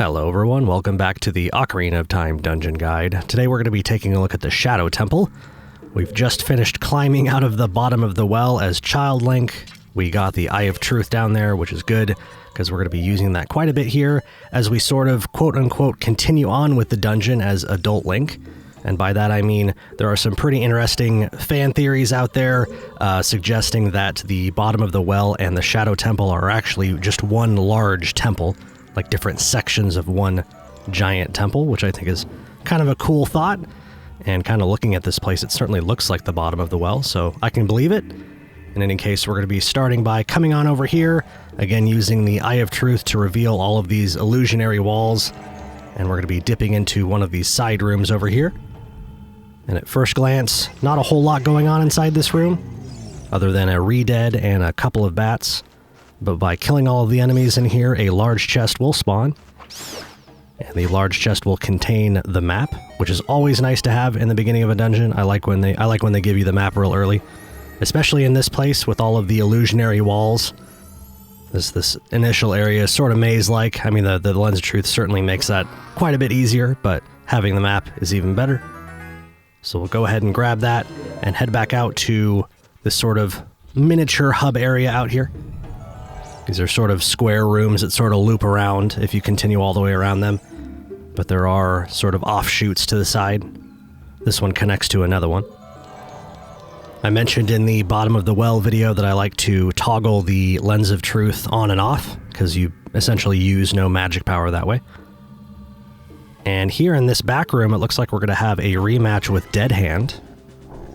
Hello everyone, welcome back to the Ocarina of Time Dungeon Guide. Today we're going to be taking a look at the Shadow Temple. We've just finished climbing out of the bottom of the well as Child Link. We got the Eye of Truth down there, which is good, because we're going to be using that quite a bit here as we sort of quote-unquote continue on with the dungeon as Adult Link. And by that I mean there are some pretty interesting fan theories out there suggesting that the bottom of the well and the Shadow Temple are actually just one large temple, like different sections of one giant temple, which I think is kind of a cool thought. And kind of looking at this place, it certainly looks like the bottom of the well, so I can believe it. In any case, we're going to be starting by coming on over here, again using the Eye of Truth to reveal all of these illusionary walls. And we're going to be dipping into one of these side rooms over here. And at first glance, not a whole lot going on inside this room, other than a re-dead and a couple of bats. But by killing all of the enemies in here, a large chest will spawn. And the large chest will contain the map, which is always nice to have in the beginning of a dungeon. I like when they give you the map real early, especially in this place with all of the illusionary walls. This initial area is sort of maze-like. I mean, the Lens of Truth certainly makes that quite a bit easier, but having the map is even better. So we'll go ahead and grab that and head back out to this sort of miniature hub area out here. These are sort of square rooms that sort of loop around if you continue all the way around them. But there are sort of offshoots to the side. This one connects to another one. I mentioned in the bottom of the well video that I like to toggle the Lens of Truth on and off, because you essentially use no magic power that way. And here in this back room, it looks like we're going to have a rematch with Dead Hand.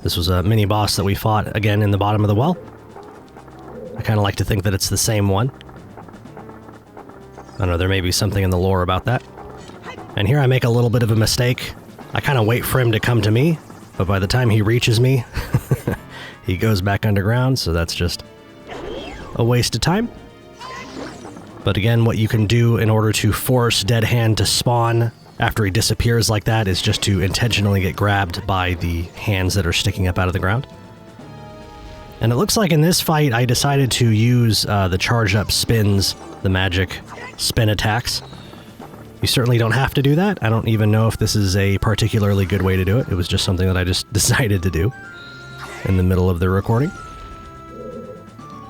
This was a mini-boss that we fought again in the bottom of the well. I kind of like to think that it's the same one. I don't know, there may be something in the lore about that. And here I make a little bit of a mistake. I kind of wait for him to come to me, but by the time he reaches me, he goes back underground, so that's just a waste of time. But again, what you can do in order to force Dead Hand to spawn after he disappears like that is just to intentionally get grabbed by the hands that are sticking up out of the ground. And it looks like in this fight, I decided to use the charged up spins, the magic spin attacks. You certainly don't have to do that. I don't even know if this is a particularly good way to do it. It was just something that I just decided to do in the middle of the recording.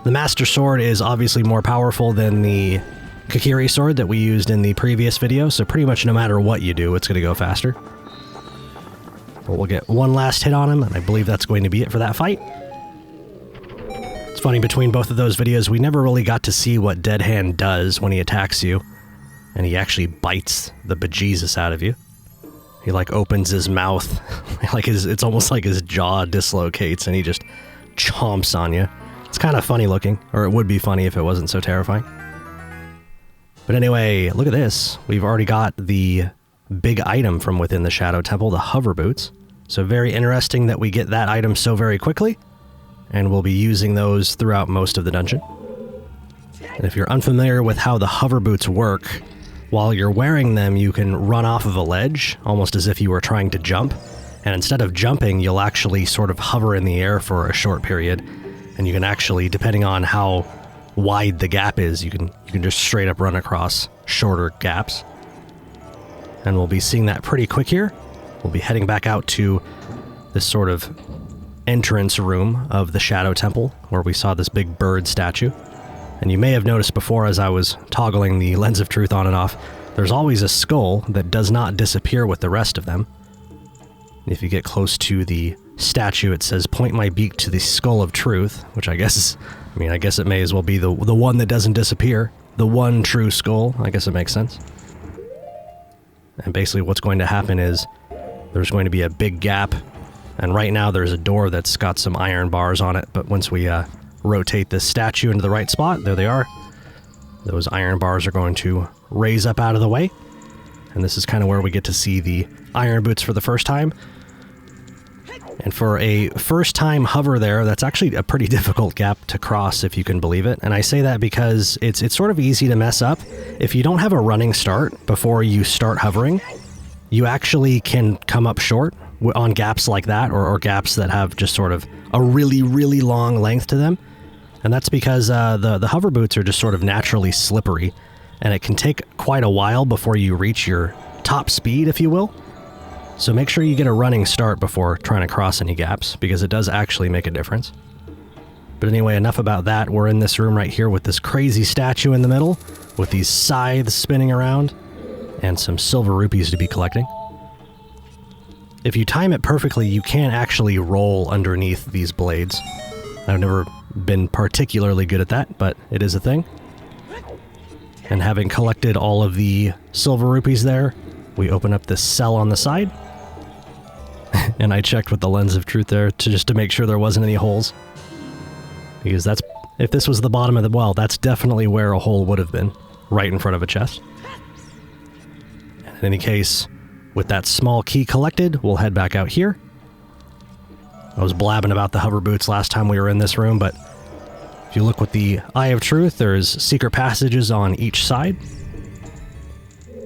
The Master Sword is obviously more powerful than the Kokiri Sword that we used in the previous video, so pretty much no matter what you do, it's going to go faster. But we'll get one last hit on him, and I believe that's going to be it for that fight. It's funny, between both of those videos, we never really got to see what Dead Hand does when he attacks you, and he actually bites the bejesus out of you. He, like, opens his mouth, like it's almost like his jaw dislocates, and he just chomps on you. It's kind of funny looking, or it would be funny if it wasn't so terrifying. But anyway, look at this. We've already got the big item from within the Shadow Temple, the hover boots. So very interesting that we get that item so very quickly, and we'll be using those throughout most of the dungeon. And if you're unfamiliar with how the hover boots work, while you're wearing them, you can run off of a ledge, almost as if you were trying to jump. And instead of jumping, you'll actually sort of hover in the air for a short period. And you can actually, depending on how wide the gap is, you can just straight up run across shorter gaps. And we'll be seeing that pretty quick here. We'll be heading back out to this sort of entrance room of the Shadow Temple, where we saw this big bird statue. And you may have noticed before, as I was toggling the Lens of Truth on and off, there's always a skull that does not disappear with the rest of them. If you get close to the statue, it says, "Point my beak to the skull of truth," which I guess it may as well be the one that doesn't disappear. The one true skull. I guess it makes sense. And basically what's going to happen is there's going to be a big gap, and right now there's a door that's got some iron bars on it, but once we rotate this statue into the right spot, there they are. Those iron bars are going to raise up out of the way, and this is kind of where we get to see the iron boots for the first time. And for a first-time hover there, that's actually a pretty difficult gap to cross, if you can believe it. And I say that because it's sort of easy to mess up. If you don't have a running start before you start hovering, you actually can come up short on gaps like that, or gaps that have just sort of a really, really long length to them. And that's because the hover boots are just sort of naturally slippery. and it can take quite a while before you reach your top speed, if you will. So make sure you get a running start before trying to cross any gaps, because it does actually make a difference. But anyway, enough about that. We're in this room right here with this crazy statue in the middle, with these scythes spinning around, and some silver rupees to be collecting. If you time it perfectly, you can actually roll underneath these blades. I've never been particularly good at that, but it is a thing. And having collected all of the silver rupees there, we open up this cell on the side. And I checked with the lens of truth there just to make sure there wasn't any holes. Because that's, if this was the bottom of the well, that's definitely where a hole would have been, right in front of a chest. And in any case, with that small key collected, we'll head back out here. I was blabbing about the hover boots last time we were in this room, but if you look with the Eye of Truth, there's secret passages on each side.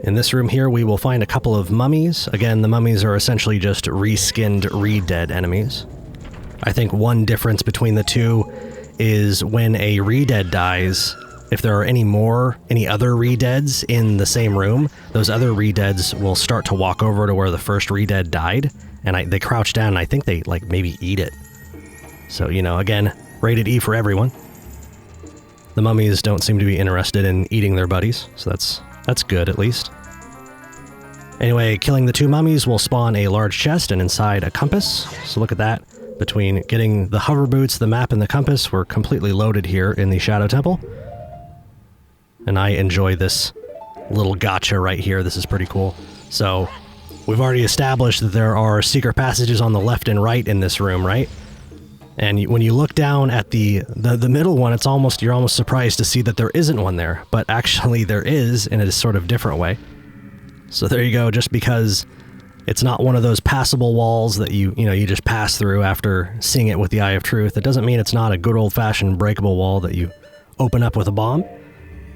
In this room here, we will find a couple of mummies. Again, the mummies are essentially just reskinned re-dead enemies. I think one difference between the two is when a re-dead dies, if there are any other re-deads in the same room, those other re-deads will start to walk over to where the first re-dead died, and they crouch down, and I think they, like, maybe eat it. So, you know, again, rated E for everyone. The mummies don't seem to be interested in eating their buddies, so that's good, at least. Anyway, killing the two mummies will spawn a large chest, and inside a compass. So look at that. Between getting the hover boots, the map, and the compass, we're completely loaded here in the Shadow Temple. And I enjoy this little gotcha right here. This is pretty cool. So, we've already established that there are secret passages on the left and right in this room, right? And when you look down at the middle one, you're almost surprised to see that there isn't one there. But actually there is, in a sort of different way. So there you go, just because it's not one of those passable walls that you just pass through after seeing it with the Eye of Truth. It doesn't mean it's not a good old-fashioned breakable wall that you open up with a bomb.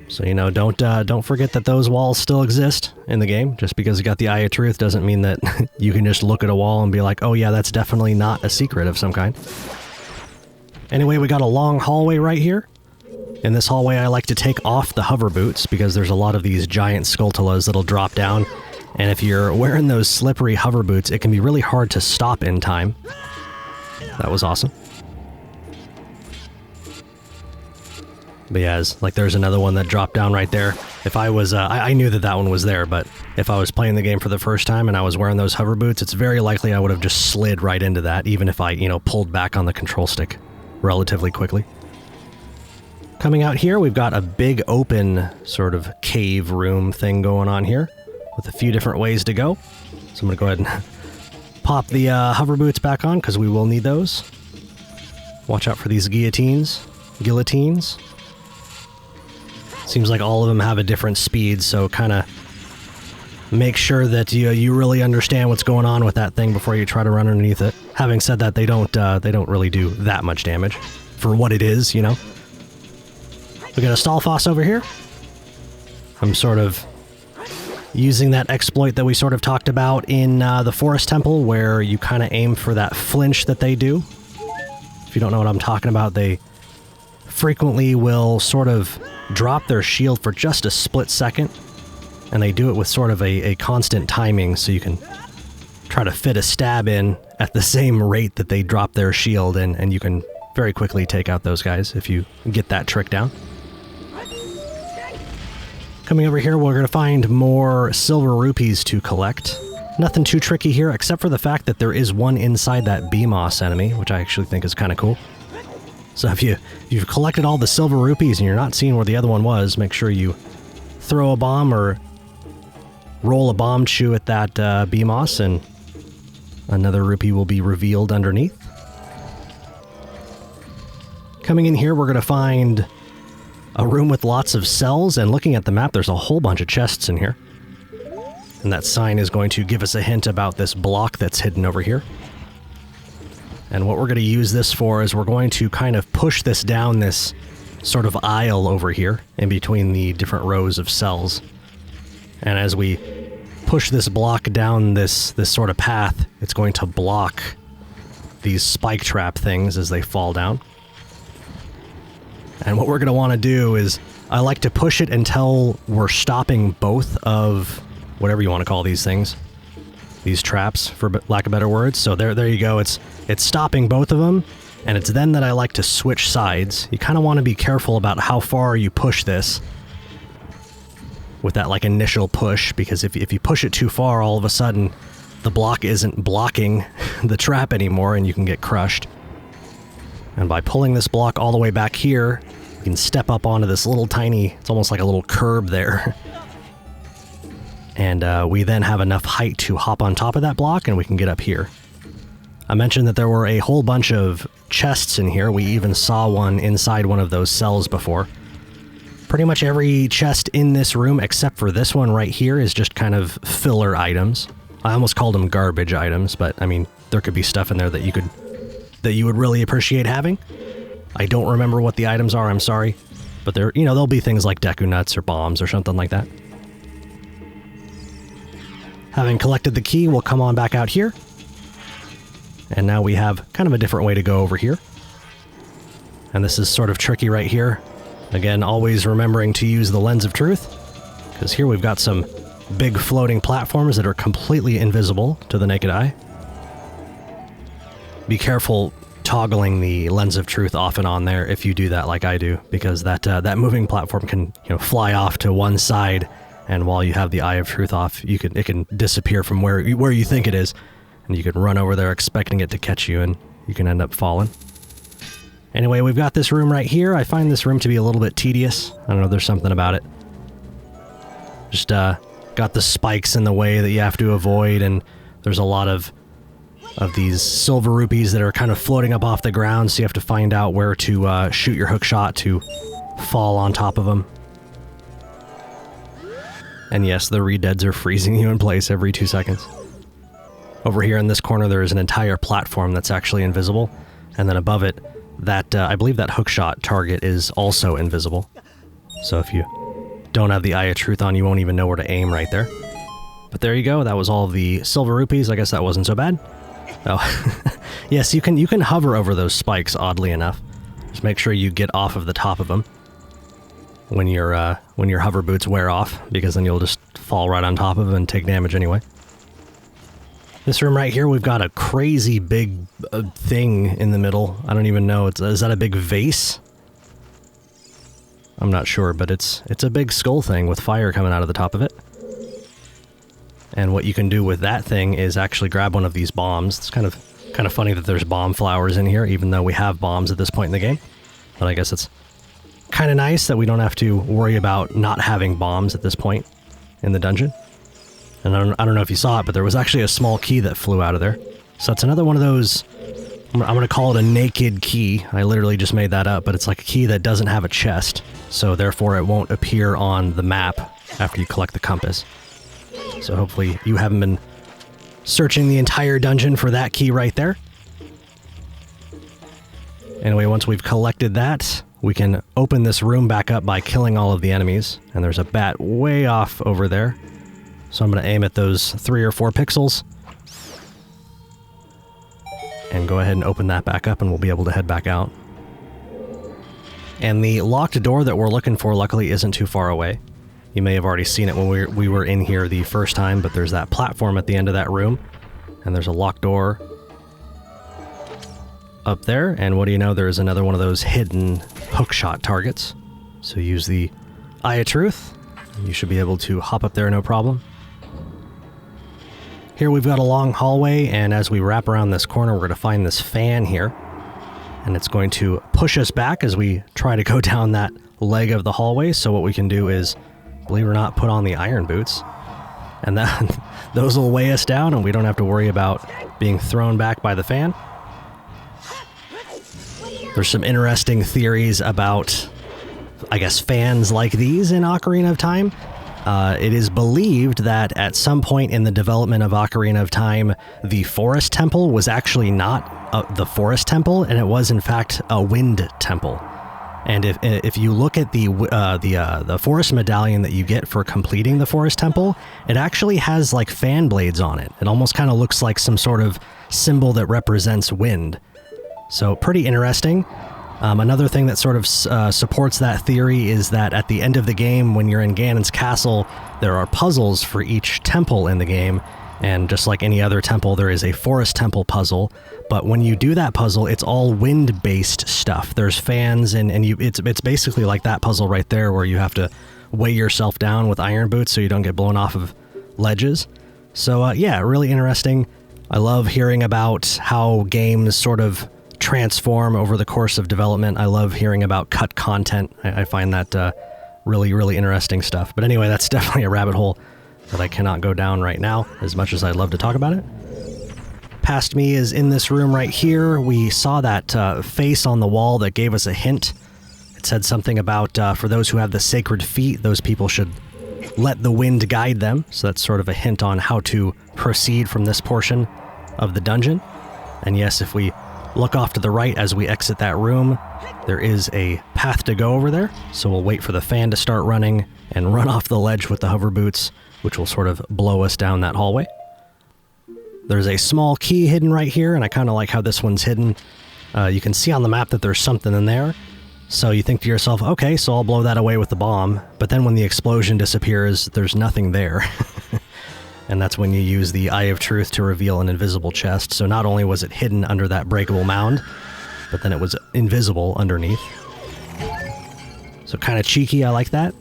So, you know, don't forget that those walls still exist in the game. Just because you got the Eye of Truth doesn't mean that you can just look at a wall and be like, oh yeah, that's definitely not a secret of some kind. Anyway, we got a long hallway right here. In this hallway, I like to take off the hover boots because there's a lot of these giant skultulas that'll drop down. And if you're wearing those slippery hover boots, it can be really hard to stop in time. That was awesome. But yeah, there's another one that dropped down right there. If I was, I knew that one was there, but if I was playing the game for the first time and I was wearing those hover boots, it's very likely I would have just slid right into that, even if I, pulled back on the control stick relatively quickly. Coming out here, we've got a big open sort of cave room thing going on here with a few different ways to go. So I'm going to go ahead and pop the hover boots back on because we will need those. Watch out for these guillotines. Seems like all of them have a different speed, so kind of make sure that you really understand what's going on with that thing before you try to run underneath it. Having said that, they don't really do that much damage for what it is, We got a Stalfoss over here. I'm sort of using that exploit that we sort of talked about in the Forest Temple, where you kind of aim for that flinch that they do. If you don't know what I'm talking about, they frequently will sort of drop their shield for just a split second, and they do it with sort of a constant timing, so you can try to fit a stab in at the same rate that they drop their shield, and you can very quickly take out those guys if you get that trick down. Coming over here, we're going to find more silver rupees to collect. Nothing too tricky here, except for the fact that there is one inside that BMOS enemy, which I actually think is kind of cool. So if you've collected all the silver rupees and you're not seeing where the other one was, make sure you throw a bomb or roll a bomb chew at that BMOS, and another rupee will be revealed underneath. Coming in here, we're going to find a room with lots of cells, and looking at the map, there's a whole bunch of chests in here. And that sign is going to give us a hint about this block that's hidden over here. And what we're going to use this for is we're going to kind of push this down this sort of aisle over here in between the different rows of cells. And as we push this block down this sort of path, it's going to block these spike trap things as they fall down. And what we're going to want to do is I like to push it until we're stopping both of whatever you want to call these things. These traps, for lack of better words. So there you go. It's stopping both of them, and it's then that I like to switch sides. You kind of want to be careful about how far you push this with that like initial push, because if you push it too far, all of a sudden the block isn't blocking the trap anymore and you can get crushed. And by pulling this block all the way back here, you can step up onto this little tiny, it's almost like a little curb there. And we then have enough height to hop on top of that block and we can get up here. I mentioned that there were a whole bunch of chests in here. We even saw one inside one of those cells before. Pretty much every chest in this room, except for this one right here, is just kind of filler items. I almost called them garbage items, but I mean, there could be stuff in there that you would really appreciate having. I don't remember what the items are, I'm sorry. But there, you know, there'll be things like Deku Nuts or bombs or something like that. Having collected the key, we'll come on back out here. And now we have kind of a different way to go over here. And this is sort of tricky right here. Again, always remembering to use the lens of truth, because here we've got some big floating platforms that are completely invisible to the naked eye. Be careful toggling the lens of truth off and on there if you do that like I do, because that moving platform can, you know, fly off to one side, and while you have the eye of truth off, it can disappear from where you think it is, and you can run over there expecting it to catch you, and you can end up falling. Anyway, we've got this room right here. I find this room to be a little bit tedious. I don't know, there's something about it. Just got the spikes in the way that you have to avoid, and there's a lot of these silver rupees that are kind of floating up off the ground, so you have to find out where to shoot your hook shot to fall on top of them. And yes, the re-deads are freezing you in place every 2 seconds. Over here in this corner, there is an entire platform that's actually invisible, and then above it, that I believe that hookshot target is also invisible. So if you don't have the Eye of Truth on, you won't even know where to aim right there. But there you go, that was all the silver rupees. I guess that wasn't so bad. Oh, yes, you can hover over those spikes, oddly enough. Just make sure you get off of the top of them when your hover boots wear off, because then you'll just fall right on top of them and take damage anyway. This room right here, we've got a crazy big thing in the middle. I don't even know. Is that a big vase? I'm not sure, but it's a big skull thing with fire coming out of the top of it. And what you can do with that thing is actually grab one of these bombs. It's kind of funny that there's bomb flowers in here, even though we have bombs at this point in the game. But I guess it's kind of nice that we don't have to worry about not having bombs at this point in the dungeon. And I don't know if you saw it, but there was actually a small key that flew out of there. So it's another one of those, I'm going to call it a naked key. I literally just made that up, but it's like a key that doesn't have a chest. So therefore it won't appear on the map after you collect the compass. So hopefully you haven't been searching the entire dungeon for that key right there. Anyway, once we've collected that, we can open this room back up by killing all of the enemies. And there's a bat way off over there. So I'm going to aim at those 3 or 4 pixels. And go ahead and open that back up and we'll be able to head back out. And the locked door that we're looking for luckily isn't too far away. You may have already seen it when we were in here the first time, but there's that platform at the end of that room. And there's a locked door up there. And what do you know, there's another one of those hidden hookshot targets. So use the Eye of Truth. You should be able to hop up there no problem. Here we've got a long hallway, and as we wrap around this corner, we're going to find this fan here. And it's going to push us back as we try to go down that leg of the hallway. So what we can do is, believe it or not, put on the iron boots. And that, those will weigh us down, and we don't have to worry about being thrown back by the fan. There's some interesting theories about, I guess, fans like these in Ocarina of Time. It is believed that at some point in the development of Ocarina of Time, the Forest Temple was actually not the Forest Temple, and it was in fact a Wind Temple. And if you look at the Forest Medallion that you get for completing the Forest Temple, it actually has like fan blades on it. It almost kind of looks like some sort of symbol that represents wind. So pretty interesting. Another thing that sort of supports that theory is that at the end of the game, when you're in Ganon's castle, there are puzzles for each temple in the game, and just like any other temple, there is a forest temple puzzle. But when you do that puzzle, it's all wind-based stuff. There's fans, and it's basically like that puzzle right there, where you have to weigh yourself down with iron boots so you don't get blown off of ledges. So yeah, really interesting. I love hearing about how games sort of transform over the course of development. I love hearing about cut content. I find that really, really interesting stuff. But anyway, that's definitely a rabbit hole that I cannot go down right now, as much as I'd love to talk about it. Past me is in this room right here. We saw that face on the wall that gave us a hint. It said something about, for those who have the sacred feet, those people should let the wind guide them. So that's sort of a hint on how to proceed from this portion of the dungeon. And yes, if we look off to the right as we exit that room, there is a path to go over there. So we'll wait for the fan to start running and run off the ledge with the hover boots, which will sort of blow us down that hallway. There's a small key hidden right here, and I kind of like how this one's hidden. You can see on the map that there's something in there. So you think to yourself, okay, so I'll blow that away with the bomb. But then when the explosion disappears, there's nothing there. And that's when you use the Eye of Truth to reveal an invisible chest. So not only was it hidden under that breakable mound, but then it was invisible underneath. So kind of cheeky, I like that.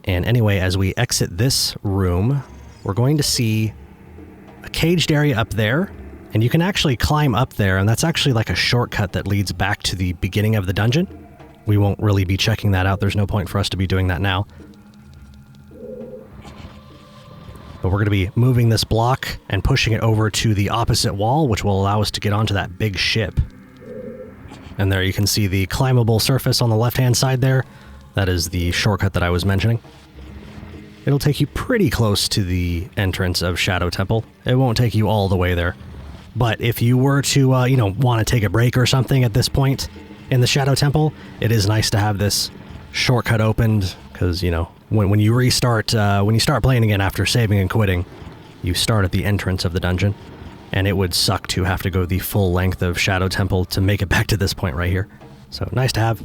And anyway, as we exit this room, we're going to see a caged area up there. And you can actually climb up there, and that's actually like a shortcut that leads back to the beginning of the dungeon. We won't really be checking that out. There's no point for us to be doing that now. But we're going to be moving this block and pushing it over to the opposite wall, which will allow us to get onto that big ship. And there you can see the climbable surface on the left-hand side there. That is the shortcut that I was mentioning. It'll take you pretty close to the entrance of Shadow Temple. It won't take you all the way there. But if you were to, want to take a break or something at this point in the Shadow Temple, it is nice to have this shortcut opened, because, when you restart, when you start playing again after saving and quitting, you start at the entrance of the dungeon, and it would suck to have to go the full length of Shadow Temple to make it back to this point right here. So nice to have.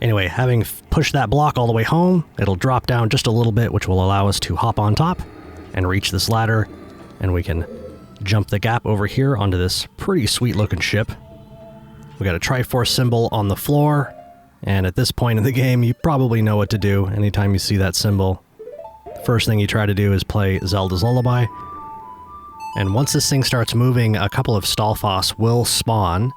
Anyway, having pushed that block all the way home, it'll drop down just a little bit, which will allow us to hop on top and reach this ladder, and we can jump the gap over here onto this pretty sweet looking ship. We got a Triforce symbol on the floor, and at this point in the game, you probably know what to do. Anytime you see that symbol, the first thing you try to do is play Zelda's Lullaby. And once this thing starts moving, a couple of Stalfoss will spawn.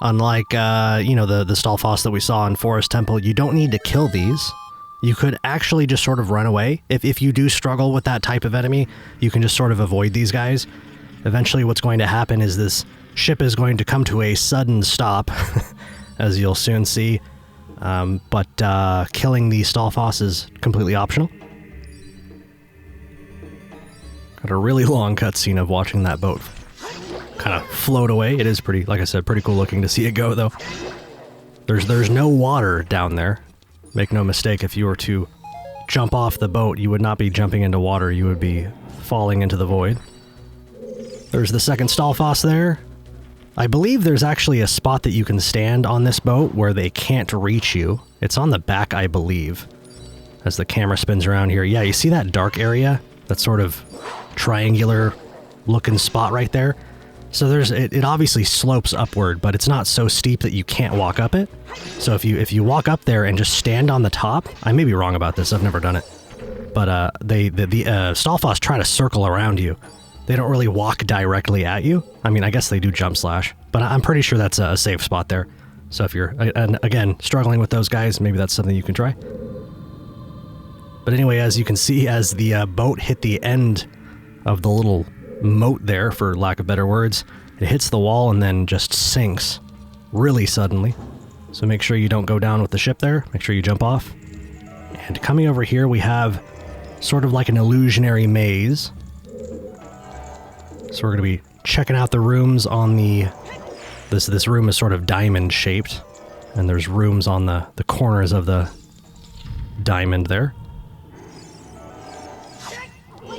Unlike, the Stalfoss that we saw in Forest Temple, you don't need to kill these. You could actually just sort of run away. If you do struggle with that type of enemy, you can just sort of avoid these guys. Eventually what's going to happen is this ship is going to come to a sudden stop, as you'll soon see. But killing the Stalfoss is completely optional. Got a really long cutscene of watching that boat kind of float away. It is pretty, like I said, pretty cool looking to see it go, though. There's no water down there. Make no mistake, if you were to jump off the boat, you would not be jumping into water. You would be falling into the void. There's the second Stalfoss there. I believe there's actually a spot that you can stand on this boat where they can't reach you. It's on the back, I believe, as the camera spins around here. Yeah, you see that dark area? That sort of triangular looking spot right there? So it obviously slopes upward, but it's not so steep that you can't walk up it. So if you walk up there and just stand on the top, I may be wrong about this, I've never done it, but the Stalfoss try to circle around you. They don't really walk directly at you. I mean, I guess they do jump slash, but I'm pretty sure that's a safe spot there. So if you're, again, struggling with those guys, maybe that's something you can try. But anyway, as you can see, as the boat hit the end of the little moat there, for lack of better words, it hits the wall and then just sinks really suddenly. So make sure you don't go down with the ship there. Make sure you jump off. And coming over here, we have sort of like an illusionary maze. So we're going to be checking out the rooms on the... This room is sort of diamond-shaped, and there's rooms on the corners of the diamond there.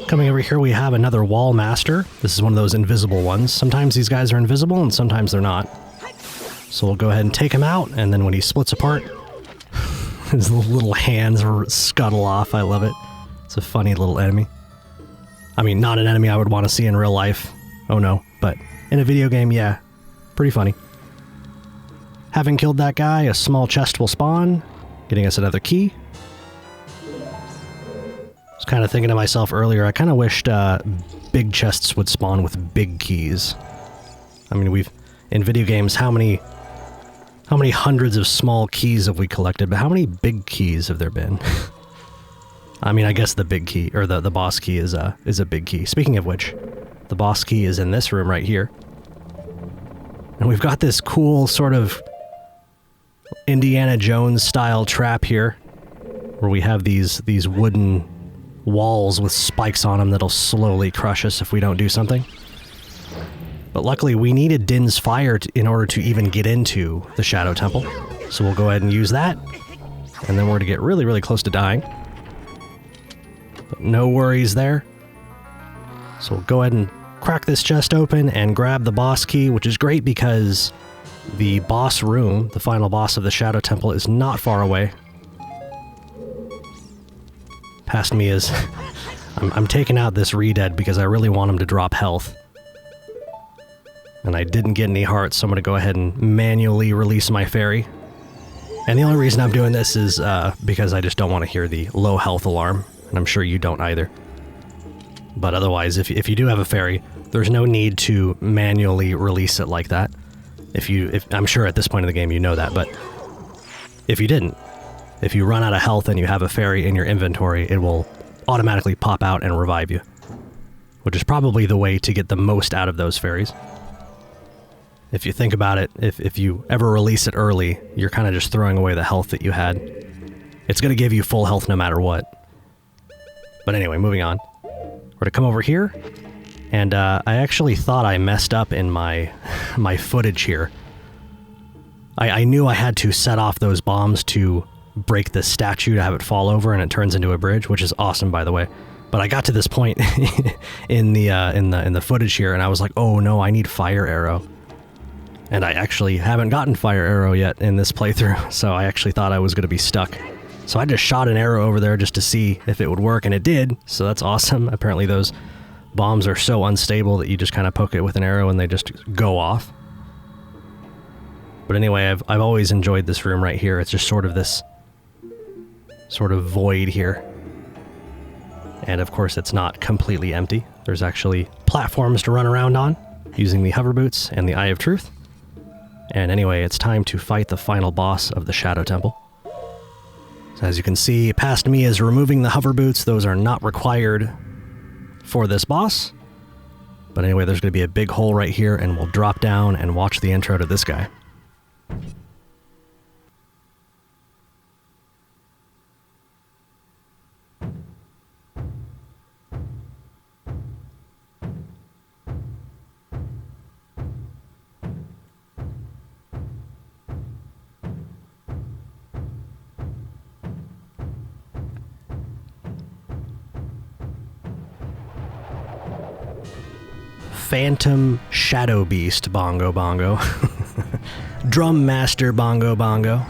Coming over here, we have another wall master. This is one of those invisible ones. Sometimes these guys are invisible, and sometimes they're not. So we'll go ahead and take him out, and then when he splits apart, his little hands scuttle off. I love it. It's a funny little enemy. I mean, not an enemy I would want to see in real life. Oh no. But in a video game, yeah. Pretty funny. Having killed that guy, a small chest will spawn, getting us another key. I was kind of thinking to myself earlier, I kind of wished big chests would spawn with big keys. I mean, in video games, how many hundreds of small keys have we collected, but how many big keys have there been? I mean, I guess the big key, or the boss key is a big key. Speaking of which, the boss key is in this room right here. And we've got this cool sort of Indiana Jones style trap here, where we have these wooden walls with spikes on them that'll slowly crush us if we don't do something. But luckily we needed Din's fire in order to even get into the Shadow Temple. So we'll go ahead and use that, and then we're going to get really, really close to dying. But no worries there. So we'll go ahead and crack this chest open and grab the boss key, which is great because the boss room, the final boss of the Shadow Temple, is not far away. Past me is... I'm taking out this Re-Dead because I really want him to drop health. And I didn't get any hearts, so I'm going to go ahead and manually release my fairy. And the only reason I'm doing this is because I just don't want to hear the low health alarm. And I'm sure you don't either. But otherwise, if you do have a fairy, there's no need to manually release it like that. I'm sure at this point in the game you know that, but if you didn't, if you run out of health and you have a fairy in your inventory, it will automatically pop out and revive you. Which is probably the way to get the most out of those fairies. If you think about it, if you ever release it early, you're kind of just throwing away the health that you had. It's going to give you full health no matter what. But anyway, moving on. We're to come over here, and I actually thought I messed up in my footage here. I knew I had to set off those bombs to break the statue to have it fall over and it turns into a bridge, which is awesome, by the way. But I got to this point in the footage here, and I was like, oh no, I need Fire Arrow. And I actually haven't gotten Fire Arrow yet in this playthrough, so I actually thought I was going to be stuck. So I just shot an arrow over there just to see if it would work, and it did, so that's awesome. Apparently those bombs are so unstable that you just kind of poke it with an arrow and they just go off. But anyway, I've always enjoyed this room right here. It's just sort of this sort of void here. And of course it's not completely empty. There's actually platforms to run around on using the hover boots and the Eye of Truth. And anyway, it's time to fight the final boss of the Shadow Temple. So as you can see, past me is removing the hover boots. Those are not required for this boss. But anyway, there's going to be a big hole right here, and we'll drop down and watch the intro to this guy. Phantom Shadow Beast Bongo Bongo. Drum Master Bongo Bongo.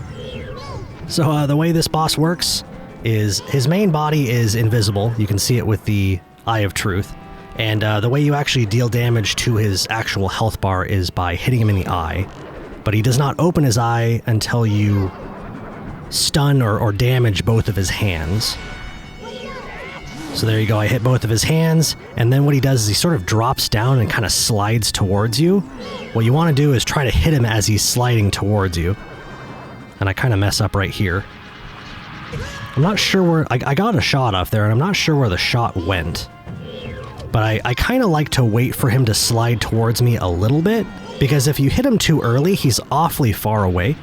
So the way this boss works is his main body is invisible. You can see it with the Eye of Truth. And the way you actually deal damage to his actual health bar is by hitting him in the eye. But he does not open his eye until you stun or damage both of his hands. So there you go, I hit both of his hands, and then what he does is he sort of drops down and kind of slides towards you. What you want to do is try to hit him as he's sliding towards you. And I kind of mess up right here. I'm not sure where... I got a shot off there, and I'm not sure where the shot went. But I kind of like to wait for him to slide towards me a little bit, because if you hit him too early, he's awfully far away.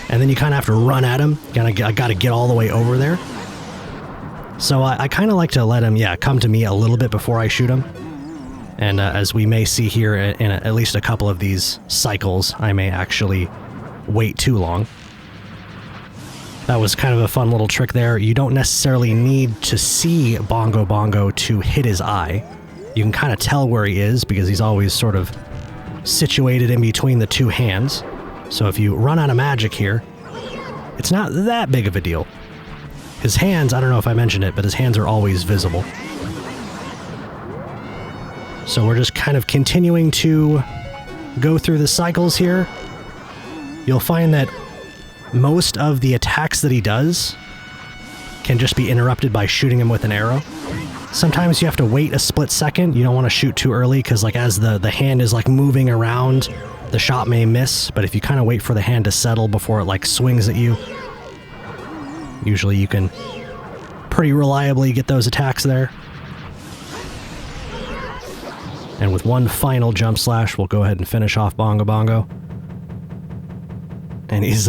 And then you kind of have to run at him. I got to get all the way over there. So I kind of like to let him, come to me a little bit before I shoot him. And as we may see here in at least a couple of these cycles, I may actually wait too long. That was kind of a fun little trick there. You don't necessarily need to see Bongo Bongo to hit his eye. You can kind of tell where he is because he's always sort of situated in between the two hands. So if you run out of magic here, it's not that big of a deal. His hands, I don't know if I mentioned it, but his hands are always visible. So we're just kind of continuing to go through the cycles here. You'll find that most of the attacks that he does can just be interrupted by shooting him with an arrow. Sometimes you have to wait a split second. You don't want to shoot too early because like as the hand is like moving around, the shot may miss, but if you kind of wait for the hand to settle before it like swings at you, usually you can pretty reliably get those attacks there. And with one final jump slash, we'll go ahead and finish off Bongo Bongo. And he's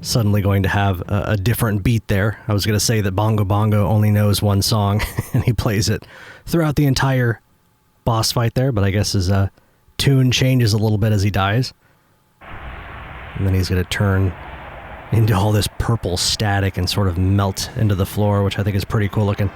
suddenly going to have a different beat there. I was going to say that Bongo Bongo only knows one song, and he plays it throughout the entire boss fight there, but I guess his tune changes a little bit as he dies. And then he's going to turn into all this purple static and sort of melt into the floor, which I think is pretty cool looking.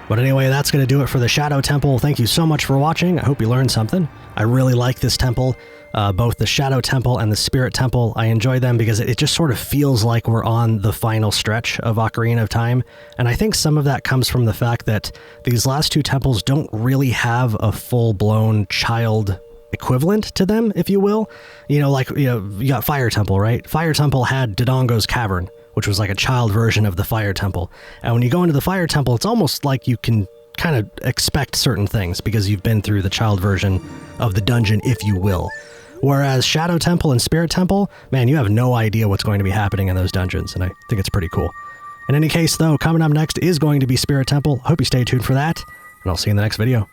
But anyway, that's going to do it for the Shadow Temple. Thank you so much for watching. I hope you learned something. I really like this temple, both the Shadow Temple and the Spirit Temple. I enjoy them because it just sort of feels like we're on the final stretch of Ocarina of Time. And I think some of that comes from the fact that these last two temples don't really have a full-blown child equivalent to them, if you will. You know, like, you got Fire Temple, right? Fire Temple had Dodongo's Cavern, which was like a child version of the Fire Temple. And when you go into the Fire Temple, it's almost like you can kind of expect certain things because you've been through the child version of the dungeon, if you will. Whereas Shadow Temple and Spirit Temple, man, you have no idea what's going to be happening in those dungeons, and I think it's pretty cool. In any case, though, coming up next is going to be Spirit Temple. Hope you stay tuned for that, and I'll see you in the next video.